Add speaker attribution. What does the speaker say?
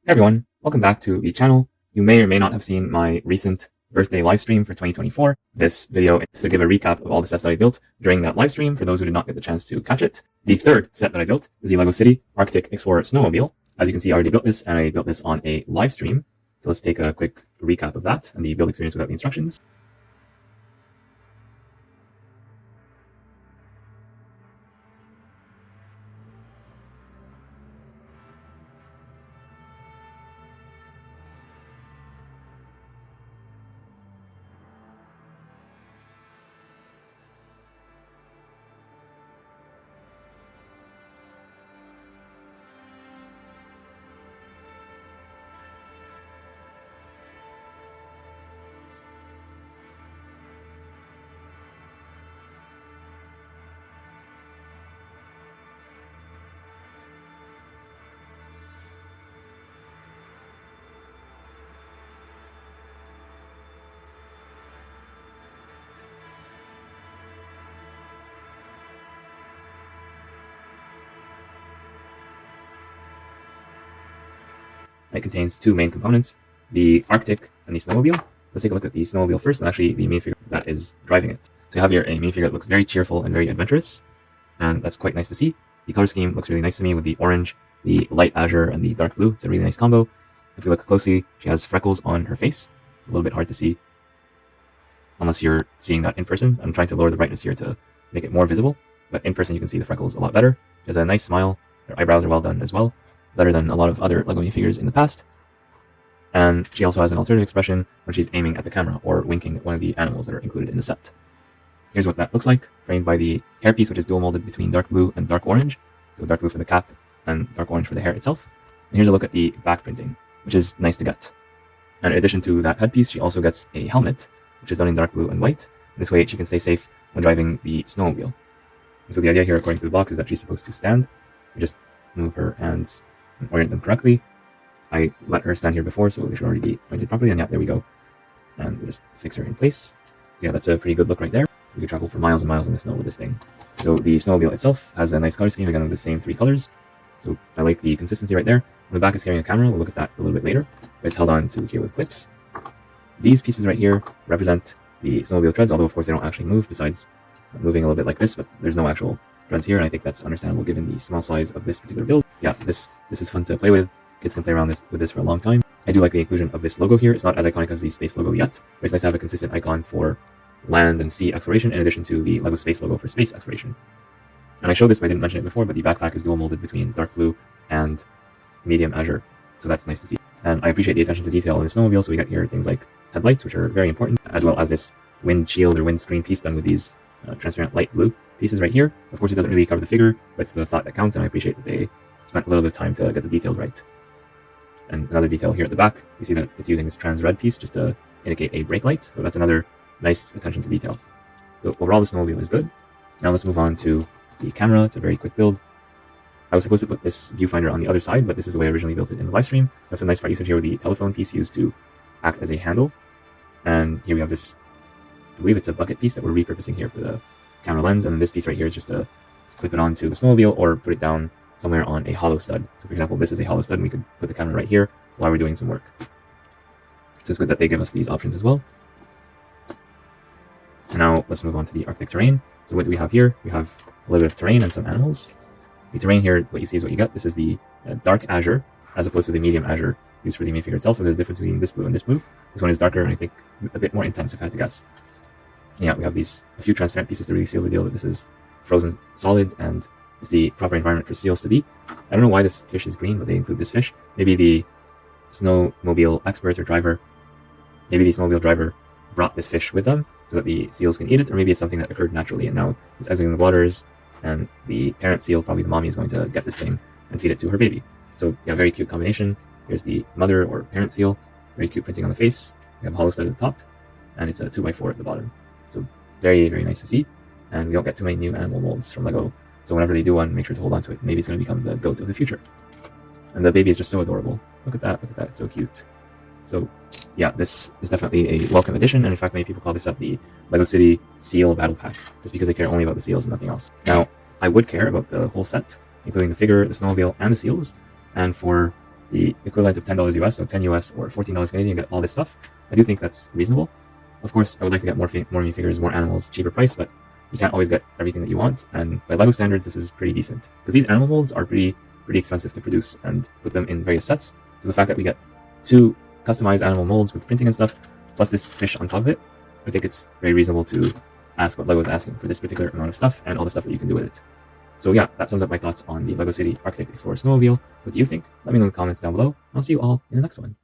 Speaker 1: Hey everyone, welcome back to the channel. You may or may not have seen my recent birthday live stream for 2024. This video is to give a recap of all the sets that I built during that live stream for those who did not get the chance to catch it. The third set that I built is the LEGO City Arctic Explorer Snowmobile. As you can see, I already built this, and I built this on a live stream. So let's take a quick recap of that and the build experience without the instructions. It contains two main components, the Arctic and the Snowmobile. Let's take a look at the Snowmobile first, and actually the minifigure that is driving it. So you have here a minifigure that looks very cheerful and very adventurous, and that's quite nice to see. The color scheme looks really nice to me with the orange, the light azure, and the dark blue. It's a really nice combo. If you look closely, she has freckles on her face. It's a little bit hard to see unless you're seeing that in person. I'm trying to lower the brightness here to make it more visible, but in person you can see the freckles a lot better. She has a nice smile. Her eyebrows are well done as well, better than a lot of other LEGO minifigures in the past. And she also has an alternative expression when she's aiming at the camera or winking at one of the animals that are included in the set. Here's what that looks like, framed by the hairpiece, which is dual molded between dark blue and dark orange. So dark blue for the cap and dark orange for the hair itself. And here's a look at the back printing, which is nice to get. And in addition to that headpiece, she also gets a helmet, which is done in dark blue and white. This way she can stay safe when driving the snowmobile. And so the idea here, according to the box, is that she's supposed to stand. You just move her hands and orient them correctly. I let her stand here before, so they should already be pointed properly, and yeah, there we go. And we'll just fix her in place. So yeah, that's a pretty good look right there. We could travel for miles and miles in the snow with this thing. So the snowmobile itself has a nice color scheme, again with the same three colors. So I like the consistency right there. On the back is carrying a camera, we'll look at that a little bit later. But it's held on to here with clips. These pieces right here represent the snowmobile treads, although of course they don't actually move, besides moving a little bit like this, but there's no actual treads here, and I think that's understandable given the small size of this particular build. Yeah, this is fun to play with. Kids can play around with this for a long time. I do like the inclusion of this logo here. It's not as iconic as the space logo yet, but it's nice to have a consistent icon for land and sea exploration in addition to the LEGO space logo for space exploration. And I showed this, but I didn't mention it before, but the backpack is dual molded between dark blue and medium azure, so that's nice to see. And I appreciate the attention to detail in the snowmobile, so we got here things like headlights, which are very important, as well as this wind shield or wind screen piece done with these transparent light blue pieces right here. Of course, it doesn't really cover the figure, but it's the thought that counts, and I appreciate that they spent a little bit of time to get the details right. And another detail here at the back, you see that it's using this trans red piece just to indicate a brake light, so that's another nice attention to detail. So overall, the snowmobile is good. Now let's move on to the camera. It's a very quick build. I was supposed to put this viewfinder on the other side, but this is the way I originally built it in the live stream. There's some nice part usage here with the telephone piece used to act as a handle. And here we have this, I believe it's a bucket piece that we're repurposing here for the camera lens, and then this piece right here is just to clip it onto the snowmobile or put it down somewhere on a hollow stud. So for example, this is a hollow stud, and we could put the camera right here while we're doing some work. So it's good that they give us these options as well. And now let's move on to the Arctic terrain. So what do we have here? We have a little bit of terrain and some animals. The terrain here, what you see is what you get. This is the dark azure, as opposed to the medium azure used for the minifigure itself. So there's a difference between this blue and this blue. This one is darker, and I think a bit more intense, if I had to guess. Yeah, we have a few transparent pieces to really seal the deal that this is frozen solid and is the proper environment for seals to be. I don't know why this fish is green, but they include this fish. Maybe the snowmobile expert or driver, maybe the snowmobile driver brought this fish with them so that the seals can eat it, or maybe it's something that occurred naturally and now it's exiting the waters, and the parent seal, probably the mommy, is going to get this thing and feed it to her baby. So yeah, very cute combination. Here's the mother or parent seal, very cute printing on the face. We have a hollow stud at the top, and it's a 2x4 at the bottom. So very, very nice to see. And we don't get too many new animal molds from LEGO, so whenever they do one, make sure to hold on to it. Maybe it's going to become the goat of the future. And the baby is just so adorable. Look at that, it's so cute. So yeah, this is definitely a welcome addition, and in fact many people call this up the LEGO City Seal Battle Pack, just because they care only about the seals and nothing else. Now, I would care about the whole set, including the figure, the snowmobile, and the seals, and for the equivalent of $10 US, so 10 US or $14 Canadian, get all this stuff. I do think that's reasonable. Of course, I would like to get more minifigures, more animals, cheaper price, but you can't always get everything that you want. And by LEGO standards, this is pretty decent because these animal molds are pretty expensive to produce and put them in various sets. So the fact that we get 2 customized animal molds with printing and stuff, plus this fish on top of it, I think it's very reasonable to ask what LEGO is asking for this particular amount of stuff and all the stuff that you can do with it. So yeah, that sums up my thoughts on the LEGO City Arctic Explorer Snowmobile. What do you think? Let me know in the comments down below. I'll see you all in the next one.